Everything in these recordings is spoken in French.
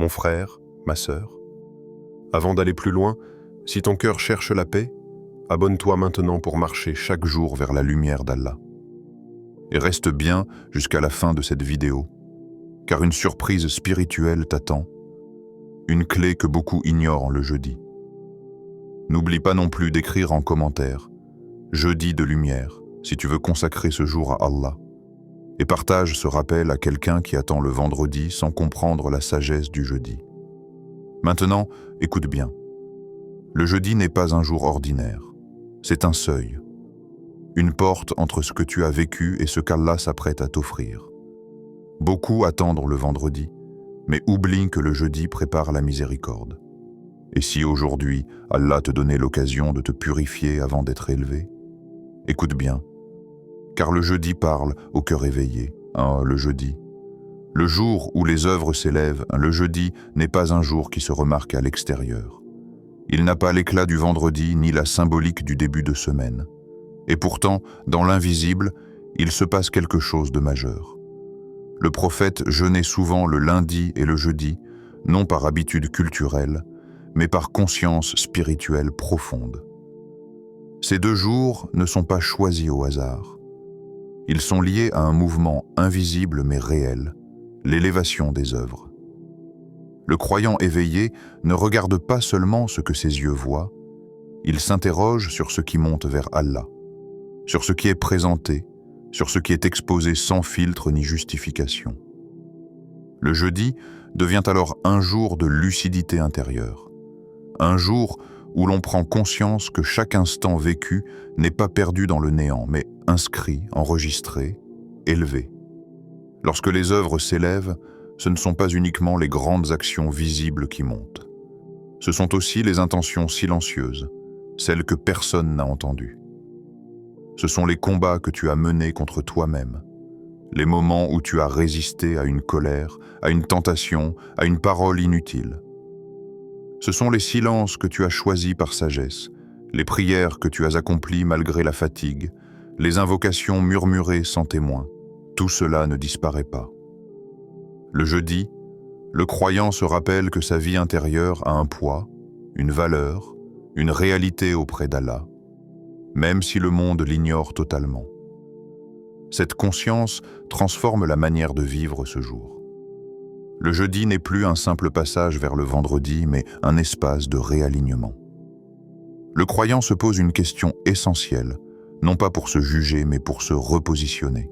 Mon frère, ma sœur. Avant d'aller plus loin, si ton cœur cherche la paix, abonne-toi maintenant pour marcher chaque jour vers la lumière d'Allah. Et reste bien jusqu'à la fin de cette vidéo, car une surprise spirituelle t'attend, une clé que beaucoup ignorent le jeudi. N'oublie pas non plus d'écrire en commentaire « Jeudi de lumière » si tu veux consacrer ce jour à Allah. Et partage ce rappel à quelqu'un qui attend le vendredi sans comprendre la sagesse du jeudi. Maintenant, écoute bien. Le jeudi n'est pas un jour ordinaire. C'est un seuil. Une porte entre ce que tu as vécu et ce qu'Allah s'apprête à t'offrir. Beaucoup attendent le vendredi, mais oublient que le jeudi prépare la miséricorde. Et si aujourd'hui, Allah te donnait l'occasion de te purifier avant d'être élevé? Écoute bien. Car le jeudi parle au cœur éveillé. Le jeudi. Le jour où les œuvres s'élèvent, le jeudi n'est pas un jour qui se remarque à l'extérieur. Il n'a pas l'éclat du vendredi ni la symbolique du début de semaine. Et pourtant, dans l'invisible, il se passe quelque chose de majeur. Le prophète jeûnait souvent le lundi et le jeudi, non par habitude culturelle, mais par conscience spirituelle profonde. Ces deux jours ne sont pas choisis au hasard. Ils sont liés à un mouvement invisible mais réel, l'élévation des œuvres. Le croyant éveillé ne regarde pas seulement ce que ses yeux voient, il s'interroge sur ce qui monte vers Allah, sur ce qui est présenté, sur ce qui est exposé sans filtre ni justification. Le jeudi devient alors un jour de lucidité intérieure, un jour où l'on prend conscience que chaque instant vécu n'est pas perdu dans le néant, mais inscrit, enregistré, élevé. Lorsque les œuvres s'élèvent, ce ne sont pas uniquement les grandes actions visibles qui montent. Ce sont aussi les intentions silencieuses, celles que personne n'a entendues. Ce sont les combats que tu as menés contre toi-même, les moments où tu as résisté à une colère, à une tentation, à une parole inutile. Ce sont les silences que tu as choisis par sagesse, les prières que tu as accomplies malgré la fatigue, les invocations murmurées sans témoin. Tout cela ne disparaît pas. Le jeudi, le croyant se rappelle que sa vie intérieure a un poids, une valeur, une réalité auprès d'Allah, même si le monde l'ignore totalement. Cette conscience transforme la manière de vivre ce jour. Le jeudi n'est plus un simple passage vers le vendredi, mais un espace de réalignement. Le croyant se pose une question essentielle, non pas pour se juger, mais pour se repositionner.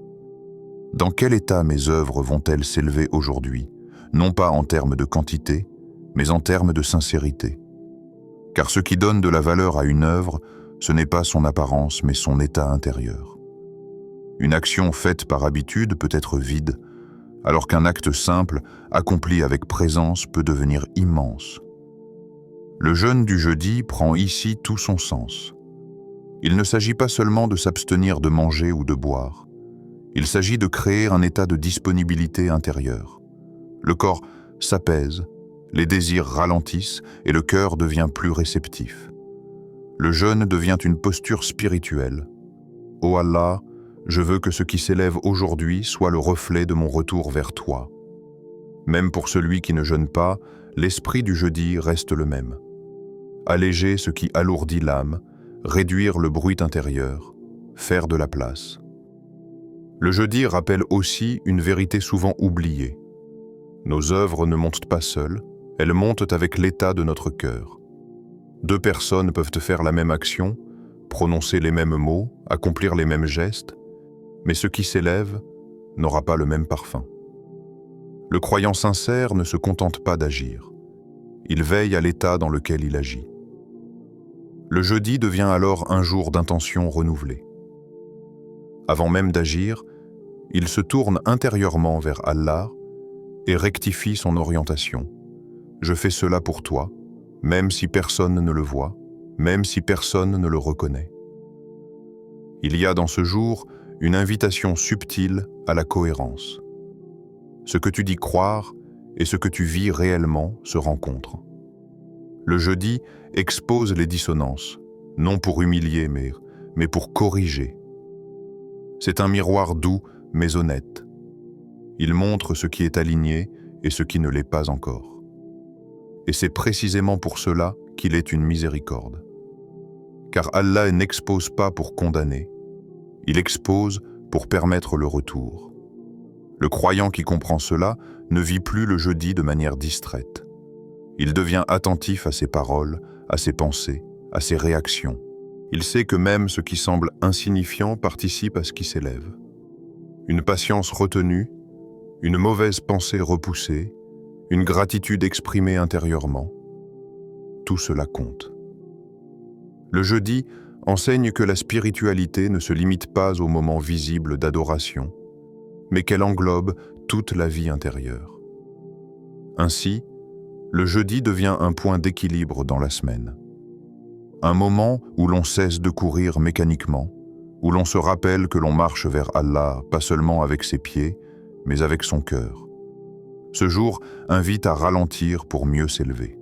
Dans quel état mes œuvres vont-elles s'élever aujourd'hui, non pas en termes de quantité, mais en termes de sincérité? Car ce qui donne de la valeur à une œuvre, ce n'est pas son apparence, mais son état intérieur. Une action faite par habitude peut être vide, alors qu'un acte simple, accompli avec présence, peut devenir immense. Le jeûne du jeudi prend ici tout son sens. Il ne s'agit pas seulement de s'abstenir de manger ou de boire. Il s'agit de créer un état de disponibilité intérieure. Le corps s'apaise, les désirs ralentissent et le cœur devient plus réceptif. Le jeûne devient une posture spirituelle. Ô Allah, je veux que ce qui s'élève aujourd'hui soit le reflet de mon retour vers toi. Même pour celui qui ne jeûne pas, l'esprit du jeudi reste le même. Alléger ce qui alourdit l'âme, réduire le bruit intérieur, faire de la place. Le jeudi rappelle aussi une vérité souvent oubliée. Nos œuvres ne montent pas seules, elles montent avec l'état de notre cœur. Deux personnes peuvent faire la même action, prononcer les mêmes mots, accomplir les mêmes gestes, mais ce qui s'élève n'aura pas le même parfum. Le croyant sincère ne se contente pas d'agir. Il veille à l'état dans lequel il agit. Le jeudi devient alors un jour d'intention renouvelée. Avant même d'agir, il se tourne intérieurement vers Allah et rectifie son orientation. Je fais cela pour toi, même si personne ne le voit, même si personne ne le reconnaît. Il y a dans ce jour une invitation subtile à la cohérence. Ce que tu dis croire et ce que tu vis réellement se rencontrent. Le jeudi expose les dissonances, non pour humilier, mais pour corriger. C'est un miroir doux mais honnête. Il montre ce qui est aligné et ce qui ne l'est pas encore. Et c'est précisément pour cela qu'il est une miséricorde. Car Allah n'expose pas pour condamner, il expose pour permettre le retour. Le croyant qui comprend cela ne vit plus le jeudi de manière distraite. Il devient attentif à ses paroles, à ses pensées, à ses réactions. Il sait que même ce qui semble insignifiant participe à ce qui s'élève. Une patience retenue, une mauvaise pensée repoussée, une gratitude exprimée intérieurement, tout cela compte. Le jeudi enseigne que la spiritualité ne se limite pas au moment visible d'adoration, mais qu'elle englobe toute la vie intérieure. Ainsi, le jeudi devient un point d'équilibre dans la semaine. Un moment où l'on cesse de courir mécaniquement, où l'on se rappelle que l'on marche vers Allah, pas seulement avec ses pieds, mais avec son cœur. Ce jour invite à ralentir pour mieux s'élever.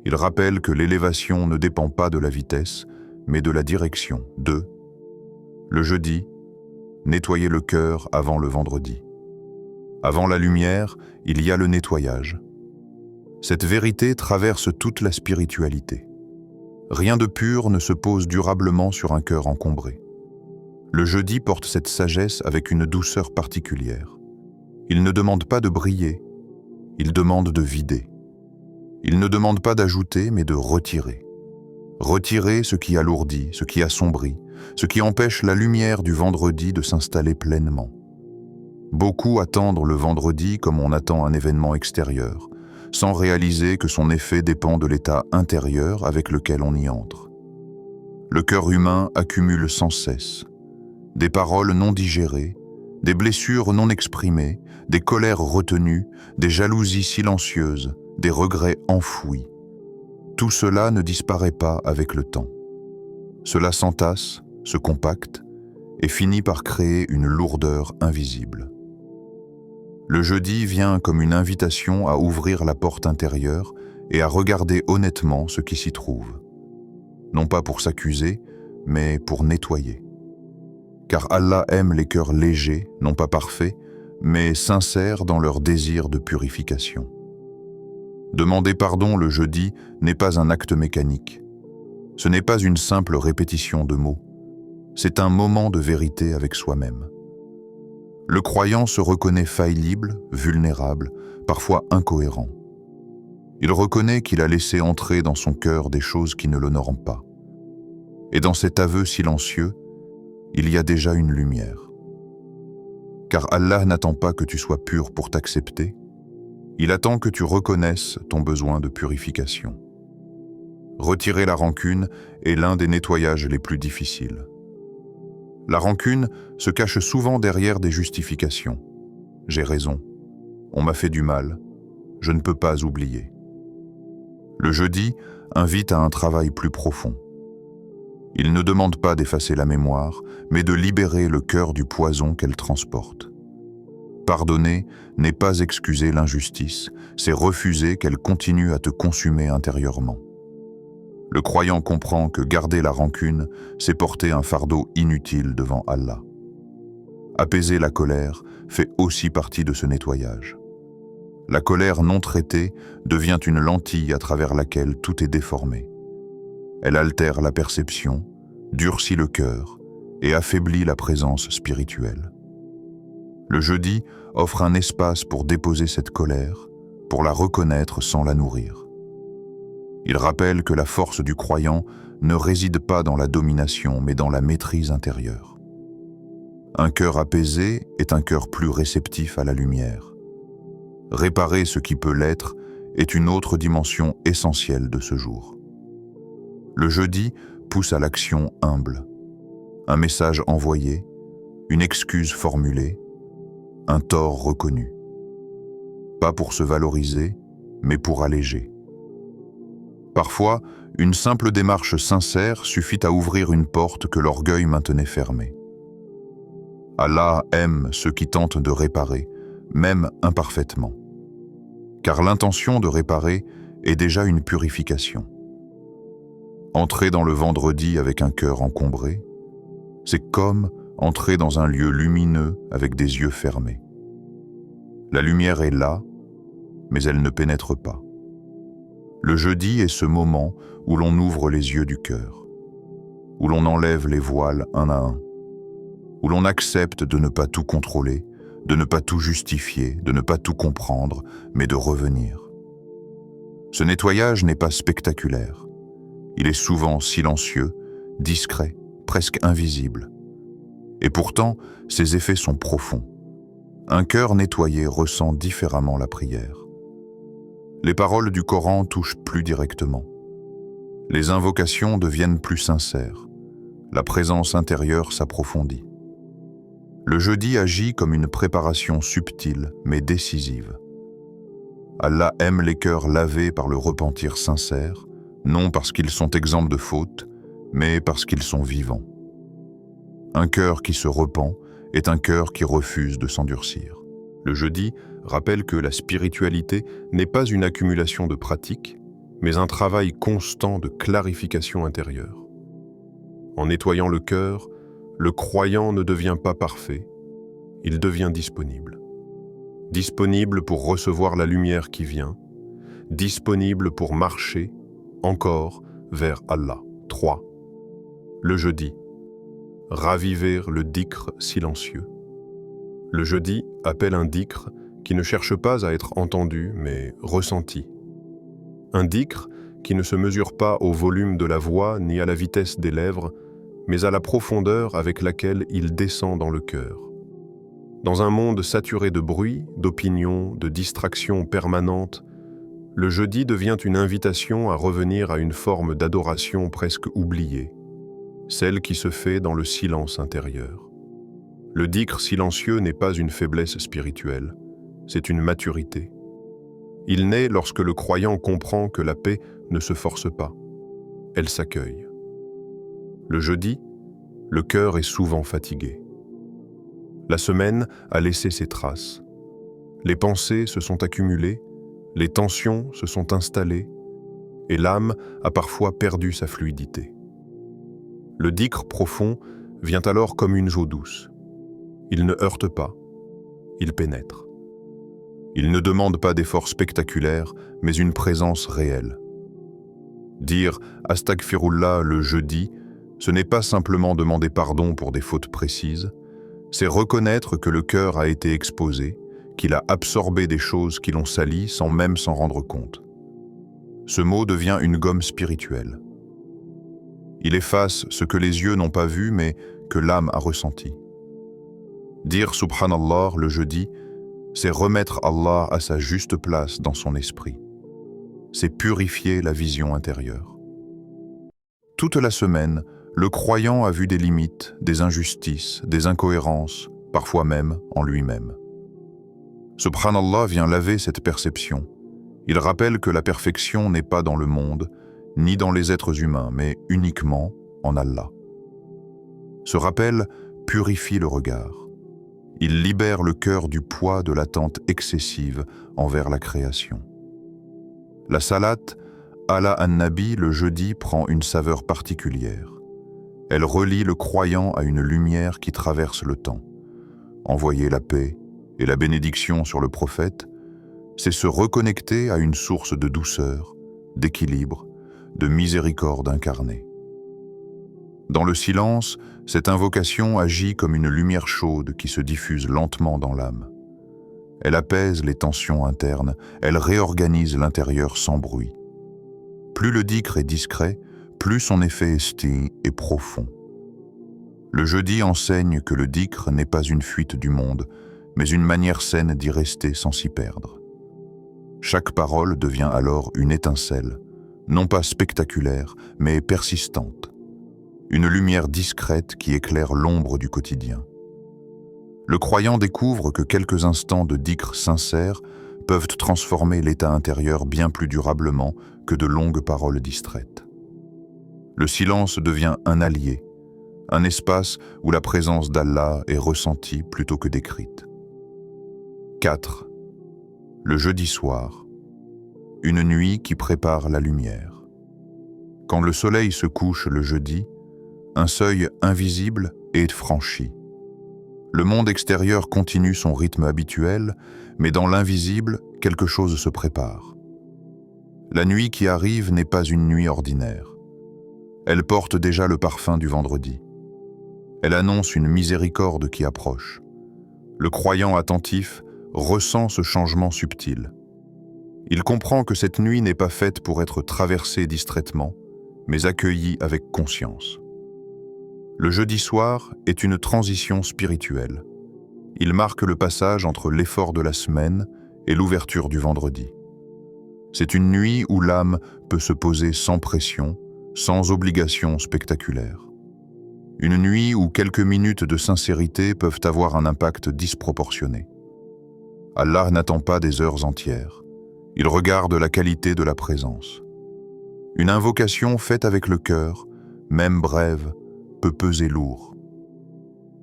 Il rappelle que l'élévation ne dépend pas de la vitesse, mais de la direction. 2. Le jeudi, nettoyer le cœur avant le vendredi. Avant la lumière, il y a le nettoyage. Cette vérité traverse toute la spiritualité. Rien de pur ne se pose durablement sur un cœur encombré. Le jeudi porte cette sagesse avec une douceur particulière. Il ne demande pas de briller, il demande de vider. Il ne demande pas d'ajouter, mais de retirer. Retirer ce qui alourdit, ce qui assombrit, ce qui empêche la lumière du vendredi de s'installer pleinement. Beaucoup attendent le vendredi comme on attend un événement extérieur, sans réaliser que son effet dépend de l'état intérieur avec lequel on y entre. Le cœur humain accumule sans cesse des paroles non digérées, des blessures non exprimées, des colères retenues, des jalousies silencieuses, des regrets enfouis. Tout cela ne disparaît pas avec le temps. Cela s'entasse, se compacte et finit par créer une lourdeur invisible. Le jeudi vient comme une invitation à ouvrir la porte intérieure et à regarder honnêtement ce qui s'y trouve. Non pas pour s'accuser, mais pour nettoyer. Car Allah aime les cœurs légers, non pas parfaits, mais sincères dans leur désir de purification. Demander pardon le jeudi n'est pas un acte mécanique. Ce n'est pas une simple répétition de mots. C'est un moment de vérité avec soi-même. Le croyant se reconnaît faillible, vulnérable, parfois incohérent. Il reconnaît qu'il a laissé entrer dans son cœur des choses qui ne l'honorent pas. Et dans cet aveu silencieux, il y a déjà une lumière. Car Allah n'attend pas que tu sois pur pour t'accepter, il attend que tu reconnaisses ton besoin de purification. Retirer la rancune est l'un des nettoyages les plus difficiles. La rancune se cache souvent derrière des justifications. J'ai raison, on m'a fait du mal, je ne peux pas oublier. Le jeudi invite à un travail plus profond. Il ne demande pas d'effacer la mémoire, mais de libérer le cœur du poison qu'elle transporte. Pardonner n'est pas excuser l'injustice, c'est refuser qu'elle continue à te consumer intérieurement. Le croyant comprend que garder la rancune, c'est porter un fardeau inutile devant Allah. Apaiser la colère fait aussi partie de ce nettoyage. La colère non traitée devient une lentille à travers laquelle tout est déformé. Elle altère la perception, durcit le cœur et affaiblit la présence spirituelle. Le jeudi offre un espace pour déposer cette colère, pour la reconnaître sans la nourrir. Il rappelle que la force du croyant ne réside pas dans la domination, mais dans la maîtrise intérieure. Un cœur apaisé est un cœur plus réceptif à la lumière. Réparer ce qui peut l'être est une autre dimension essentielle de ce jour. Le jeudi pousse à l'action humble. Un message envoyé, une excuse formulée, un tort reconnu. Pas pour se valoriser, mais pour alléger. Parfois, une simple démarche sincère suffit à ouvrir une porte que l'orgueil maintenait fermée. Allah aime ceux qui tentent de réparer, même imparfaitement. Car l'intention de réparer est déjà une purification. Entrer dans le vendredi avec un cœur encombré, c'est comme entrer dans un lieu lumineux avec des yeux fermés. La lumière est là, mais elle ne pénètre pas. Le jeudi est ce moment où l'on ouvre les yeux du cœur, où l'on enlève les voiles un à un, où l'on accepte de ne pas tout contrôler, de ne pas tout justifier, de ne pas tout comprendre, mais de revenir. Ce nettoyage n'est pas spectaculaire. Il est souvent silencieux, discret, presque invisible. Et pourtant, ses effets sont profonds. Un cœur nettoyé ressent différemment la prière. Les paroles du Coran touchent plus directement. Les invocations deviennent plus sincères. La présence intérieure s'approfondit. Le jeudi agit comme une préparation subtile mais décisive. Allah aime les cœurs lavés par le repentir sincère, non parce qu'ils sont exempts de fautes, mais parce qu'ils sont vivants. Un cœur qui se repent est un cœur qui refuse de s'endurcir. Le jeudi rappelle que la spiritualité n'est pas une accumulation de pratiques, mais un travail constant de clarification intérieure. En nettoyant le cœur, le croyant ne devient pas parfait, il devient disponible. Disponible pour recevoir la lumière qui vient, disponible pour marcher encore vers Allah. 3. Le jeudi. Raviver le dhikr silencieux. Le jeudi appelle un dhikr qui ne cherche pas à être entendu, mais ressenti. Un dhikr qui ne se mesure pas au volume de la voix ni à la vitesse des lèvres, mais à la profondeur avec laquelle il descend dans le cœur. Dans un monde saturé de bruit, d'opinions, de distractions permanentes, le jeudi devient une invitation à revenir à une forme d'adoration presque oubliée, celle qui se fait dans le silence intérieur. Le dhikr silencieux n'est pas une faiblesse spirituelle, c'est une maturité. Il naît lorsque le croyant comprend que la paix ne se force pas, elle s'accueille. Le jeudi, le cœur est souvent fatigué. La semaine a laissé ses traces. Les pensées se sont accumulées, les tensions se sont installées, et l'âme a parfois perdu sa fluidité. Le dhikr profond vient alors comme une eau douce. Il ne heurte pas, il pénètre. Il ne demande pas d'efforts spectaculaires, mais une présence réelle. Dire « Astaghfirullah » le jeudi, ce n'est pas simplement demander pardon pour des fautes précises, c'est reconnaître que le cœur a été exposé, qu'il a absorbé des choses qui l'ont sali sans même s'en rendre compte. Ce mot devient une gomme spirituelle. Il efface ce que les yeux n'ont pas vu mais que l'âme a ressenti. Dire Subhanallah le jeudi, c'est remettre Allah à sa juste place dans son esprit. C'est purifier la vision intérieure. Toute la semaine, le croyant a vu des limites, des injustices, des incohérences, parfois même en lui-même. Subhanallah vient laver cette perception. Il rappelle que la perfection n'est pas dans le monde, ni dans les êtres humains, mais uniquement en Allah. Ce rappel purifie le regard. Il libère le cœur du poids de l'attente excessive envers la création. La salate, ala an-Nabi, le jeudi, prend une saveur particulière. Elle relie le croyant à une lumière qui traverse le temps. Envoyer la paix et la bénédiction sur le prophète, c'est se reconnecter à une source de douceur, d'équilibre, de miséricorde incarnée. Dans le silence, cette invocation agit comme une lumière chaude qui se diffuse lentement dans l'âme. Elle apaise les tensions internes, elle réorganise l'intérieur sans bruit. Plus le dhikr est discret, plus son effet esti est profond. Le jeudi enseigne que le dhikr n'est pas une fuite du monde, mais une manière saine d'y rester sans s'y perdre. Chaque parole devient alors une étincelle, non pas spectaculaire, mais persistante. Une lumière discrète qui éclaire l'ombre du quotidien. Le croyant découvre que quelques instants de dhikr sincère peuvent transformer l'état intérieur bien plus durablement que de longues paroles distraites. Le silence devient un allié, un espace où la présence d'Allah est ressentie plutôt que décrite. 4. Le jeudi soir, une nuit qui prépare la lumière. Quand le soleil se couche le jeudi, un seuil invisible est franchi. Le monde extérieur continue son rythme habituel, mais dans l'invisible, quelque chose se prépare. La nuit qui arrive n'est pas une nuit ordinaire. Elle porte déjà le parfum du vendredi. Elle annonce une miséricorde qui approche. Le croyant attentif ressent ce changement subtil. Il comprend que cette nuit n'est pas faite pour être traversée distraitement, mais accueillie avec conscience. Le jeudi soir est une transition spirituelle. Il marque le passage entre l'effort de la semaine et l'ouverture du vendredi. C'est une nuit où l'âme peut se poser sans pression, sans obligation spectaculaire. Une nuit où quelques minutes de sincérité peuvent avoir un impact disproportionné. Allah n'attend pas des heures entières. Il regarde la qualité de la présence. Une invocation faite avec le cœur, même brève, peut peser lourd.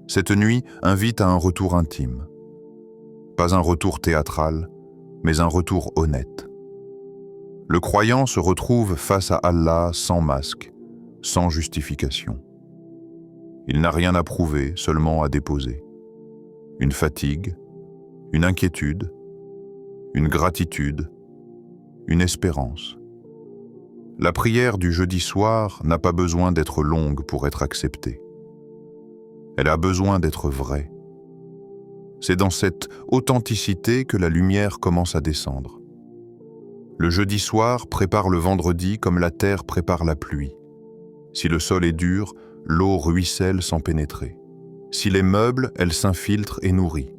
Cette nuit invite à un retour intime. Pas un retour théâtral, mais un retour honnête. Le croyant se retrouve face à Allah sans masque, sans justification. Il n'a rien à prouver, seulement à déposer. Une fatigue, une inquiétude, une gratitude, une espérance. La prière du jeudi soir n'a pas besoin d'être longue pour être acceptée. Elle a besoin d'être vraie. C'est dans cette authenticité que la lumière commence à descendre. Le jeudi soir prépare le vendredi comme la terre prépare la pluie. Si le sol est dur, l'eau ruisselle sans pénétrer. S'il est meuble, elle s'infiltre et nourrit.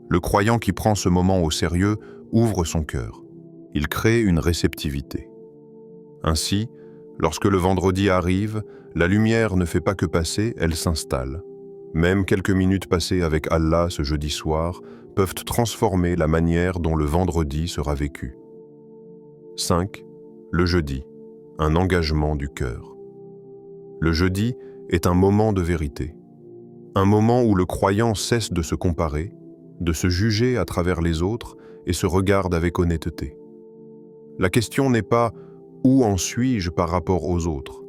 Le croyant qui prend ce moment au sérieux ouvre son cœur. Il crée une réceptivité. Ainsi, lorsque le vendredi arrive, la lumière ne fait pas que passer, elle s'installe. Même quelques minutes passées avec Allah ce jeudi soir peuvent transformer la manière dont le vendredi sera vécu. 5. Le jeudi, un engagement du cœur. Le jeudi est un moment de vérité. Un moment où le croyant cesse de se comparer, de se juger à travers les autres et se regarde avec honnêteté. La question n'est pas « où en suis-je par rapport aux autres ?»,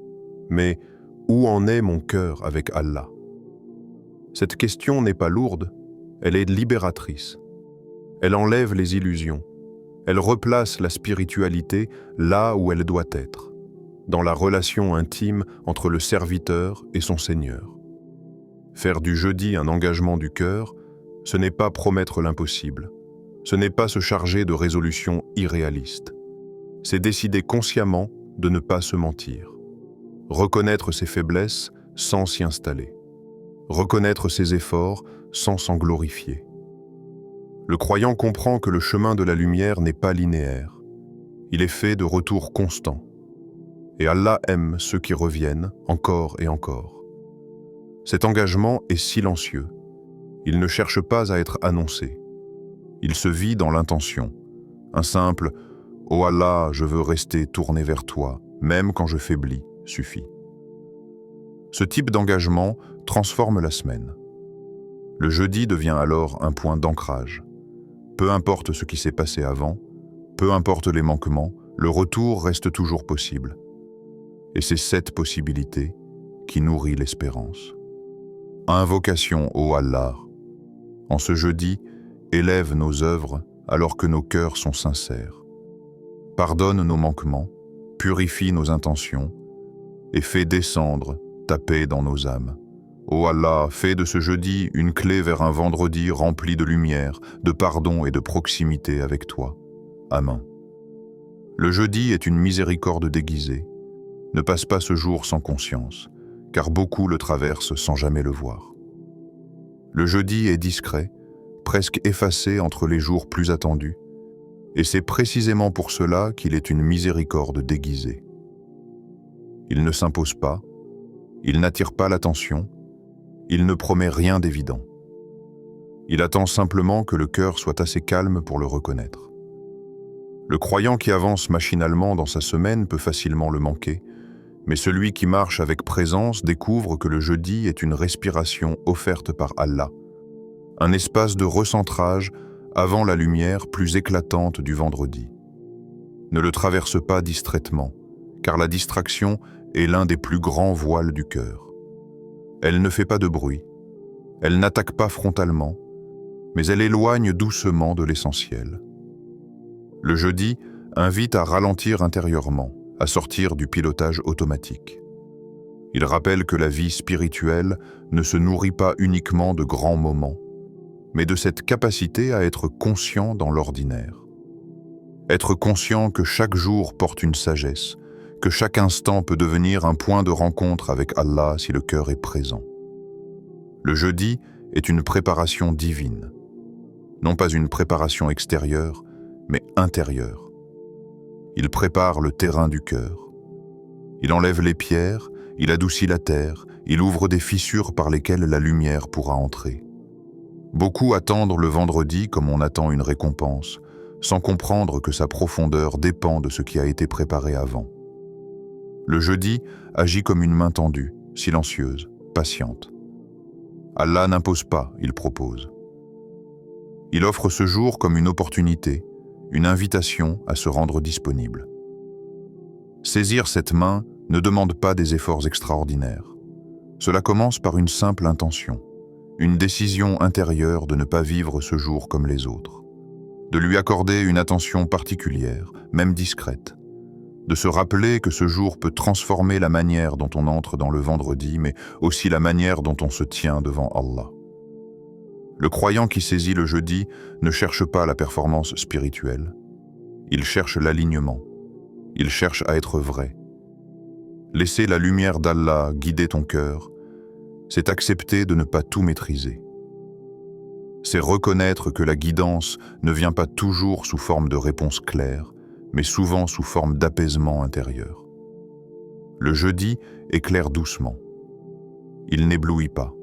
mais « où en est mon cœur avec Allah ?» Cette question n'est pas lourde, elle est libératrice. Elle enlève les illusions. Elle replace la spiritualité là où elle doit être, dans la relation intime entre le serviteur et son Seigneur. Faire du jeudi un engagement du cœur, ce n'est pas promettre l'impossible. Ce n'est pas se charger de résolutions irréalistes. C'est décider consciemment de ne pas se mentir. Reconnaître ses faiblesses sans s'y installer. Reconnaître ses efforts sans s'en glorifier. Le croyant comprend que le chemin de la lumière n'est pas linéaire. Il est fait de retours constants. Et Allah aime ceux qui reviennent encore et encore. Cet engagement est silencieux. Il ne cherche pas à être annoncé. Il se vit dans l'intention. Un simple « Oh Allah, je veux rester tourné vers toi, même quand je faiblis » suffit. Ce type d'engagement transforme la semaine. Le jeudi devient alors un point d'ancrage. Peu importe ce qui s'est passé avant, peu importe les manquements, le retour reste toujours possible. Et c'est cette possibilité qui nourrit l'espérance. Invocation ô Allah. En ce jeudi, élève nos œuvres alors que nos cœurs sont sincères. Pardonne nos manquements, purifie nos intentions et fais descendre ta paix dans nos âmes. Ô Allah, fais de ce jeudi une clé vers un vendredi rempli de lumière, de pardon et de proximité avec toi. Amen. Le jeudi est une miséricorde déguisée. Ne passe pas ce jour sans conscience, car beaucoup le traversent sans jamais le voir. Le jeudi est discret, presque effacé entre les jours plus attendus, et c'est précisément pour cela qu'il est une miséricorde déguisée. Il ne s'impose pas, il n'attire pas l'attention, il ne promet rien d'évident. Il attend simplement que le cœur soit assez calme pour le reconnaître. Le croyant qui avance machinalement dans sa semaine peut facilement le manquer, mais celui qui marche avec présence découvre que le jeudi est une respiration offerte par Allah, un espace de recentrage avant la lumière plus éclatante du vendredi. Ne le traverse pas distraitement, car la distraction est l'un des plus grands voiles du cœur. Elle ne fait pas de bruit, elle n'attaque pas frontalement, mais elle éloigne doucement de l'essentiel. Le jeudi invite à ralentir intérieurement, à sortir du pilotage automatique. Il rappelle que la vie spirituelle ne se nourrit pas uniquement de grands moments, mais de cette capacité à être conscient dans l'ordinaire. Être conscient que chaque jour porte une sagesse, que chaque instant peut devenir un point de rencontre avec Allah si le cœur est présent. Le jeûne est une préparation divine, non pas une préparation extérieure, mais intérieure. Il prépare le terrain du cœur. Il enlève les pierres, il adoucit la terre, il ouvre des fissures par lesquelles la lumière pourra entrer. Beaucoup attendent le vendredi comme on attend une récompense, sans comprendre que sa profondeur dépend de ce qui a été préparé avant. Le jeûne agit comme une main tendue, silencieuse, patiente. Allah n'impose pas, il propose. Il offre ce jour comme une opportunité, une invitation à se rendre disponible. Saisir cette main ne demande pas des efforts extraordinaires. Cela commence par une simple intention, une décision intérieure de ne pas vivre ce jour comme les autres, de lui accorder une attention particulière, même discrète, de se rappeler que ce jour peut transformer la manière dont on entre dans le vendredi, mais aussi la manière dont on se tient devant Allah. Le croyant qui saisit le jeûne ne cherche pas la performance spirituelle, il cherche l'alignement, il cherche à être vrai. Laisser la lumière d'Allah guider ton cœur, c'est accepter de ne pas tout maîtriser. C'est reconnaître que la guidance ne vient pas toujours sous forme de réponse claire, mais souvent sous forme d'apaisement intérieur. Le jeûne éclaire doucement. Il n'éblouit pas.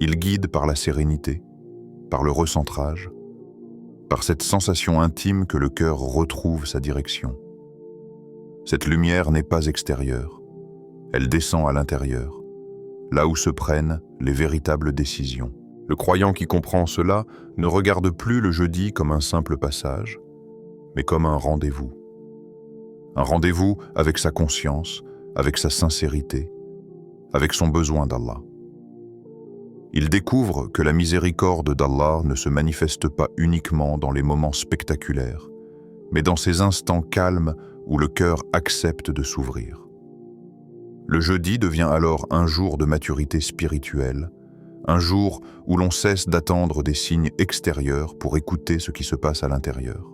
Il guide par la sérénité, par le recentrage, par cette sensation intime que le cœur retrouve sa direction. Cette lumière n'est pas extérieure, elle descend à l'intérieur, là où se prennent les véritables décisions. Le croyant qui comprend cela ne regarde plus le jeûne comme un simple passage, mais comme un rendez-vous. Un rendez-vous avec sa conscience, avec sa sincérité, avec son besoin d'Allah. Il découvre que la miséricorde d'Allah ne se manifeste pas uniquement dans les moments spectaculaires, mais dans ces instants calmes où le cœur accepte de s'ouvrir. Le jeûne devient alors un jour de maturité spirituelle, un jour où l'on cesse d'attendre des signes extérieurs pour écouter ce qui se passe à l'intérieur.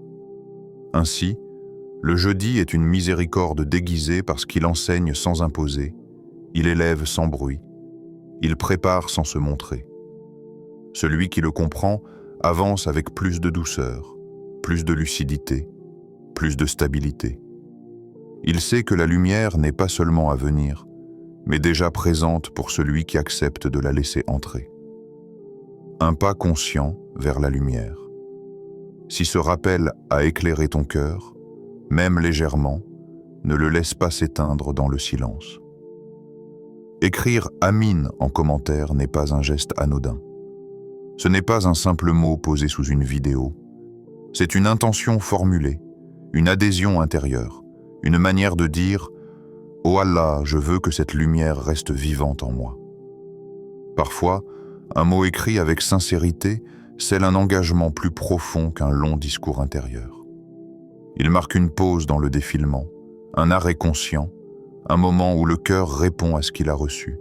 Ainsi, le jeûne est une miséricorde déguisée parce qu'il enseigne sans imposer, il élève sans bruit, il prépare sans se montrer. Celui qui le comprend avance avec plus de douceur, plus de lucidité, plus de stabilité. Il sait que la lumière n'est pas seulement à venir, mais déjà présente pour celui qui accepte de la laisser entrer. Un pas conscient vers la lumière. Si ce rappel a éclairé ton cœur, même légèrement, ne le laisse pas s'éteindre dans le silence. Écrire « Amin » en commentaire n'est pas un geste anodin. Ce n'est pas un simple mot posé sous une vidéo. C'est une intention formulée, une adhésion intérieure, une manière de dire « Oh Allah, je veux que cette lumière reste vivante en moi ». Parfois, un mot écrit avec sincérité scelle un engagement plus profond qu'un long discours intérieur. Il marque une pause dans le défilement, un arrêt conscient, un moment où le cœur répond à ce qu'il a reçu.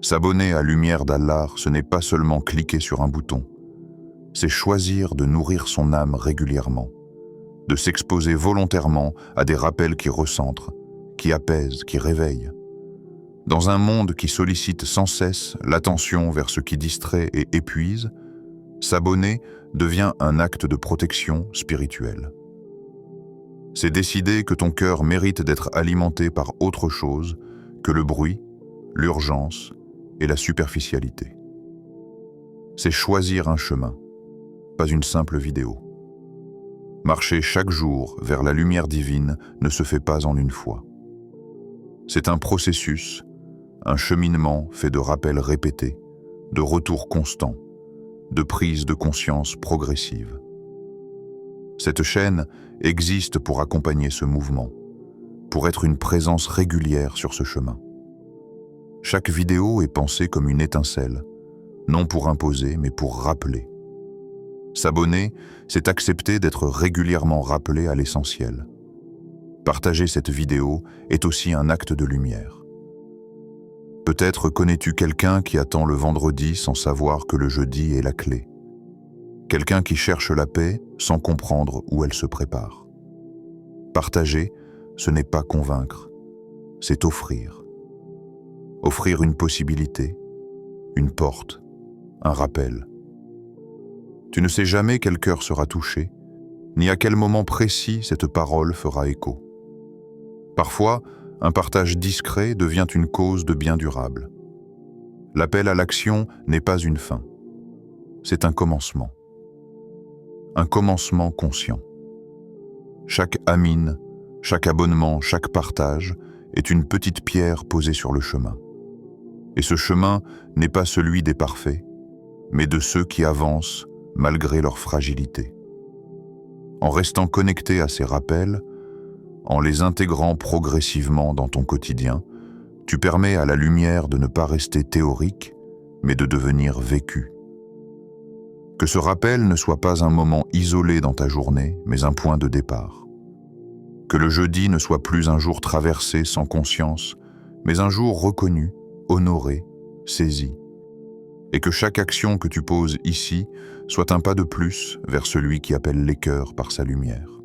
S'abonner à Lumière d'Allah, ce n'est pas seulement cliquer sur un bouton, c'est choisir de nourrir son âme régulièrement, de s'exposer volontairement à des rappels qui recentrent, qui apaisent, qui réveillent. Dans un monde qui sollicite sans cesse l'attention vers ce qui distrait et épuise, s'abonner devient un acte de protection spirituelle. C'est décider que ton cœur mérite d'être alimenté par autre chose que le bruit, l'urgence et la superficialité. C'est choisir un chemin, pas une simple vidéo. Marcher chaque jour vers la lumière divine ne se fait pas en une fois. C'est un processus, un cheminement fait de rappels répétés, de retours constants, de prise de conscience progressive. Cette chaîne existe pour accompagner ce mouvement, pour être une présence régulière sur ce chemin. Chaque vidéo est pensée comme une étincelle, non pour imposer, mais pour rappeler. S'abonner, c'est accepter d'être régulièrement rappelé à l'essentiel. Partager cette vidéo est aussi un acte de lumière. Peut-être connais-tu quelqu'un qui attend le vendredi sans savoir que le jeudi est la clé. Quelqu'un qui cherche la paix sans comprendre où elle se prépare. Partager, ce n'est pas convaincre, c'est offrir. Offrir une possibilité, une porte, un rappel. Tu ne sais jamais quel cœur sera touché, ni à quel moment précis cette parole fera écho. Parfois, un partage discret devient une cause de bien durable. L'appel à l'action n'est pas une fin, c'est un commencement. Un commencement conscient. Chaque amine, chaque abonnement, chaque partage est une petite pierre posée sur le chemin. Et ce chemin n'est pas celui des parfaits, mais de ceux qui avancent malgré leur fragilité. En restant connecté à ces rappels, en les intégrant progressivement dans ton quotidien, tu permets à la lumière de ne pas rester théorique, mais de devenir vécue. Que ce rappel ne soit pas un moment isolé dans ta journée, mais un point de départ. Que le jeudi ne soit plus un jour traversé sans conscience, mais un jour reconnu, honoré, saisi. Et que chaque action que tu poses ici soit un pas de plus vers celui qui appelle les cœurs par sa lumière.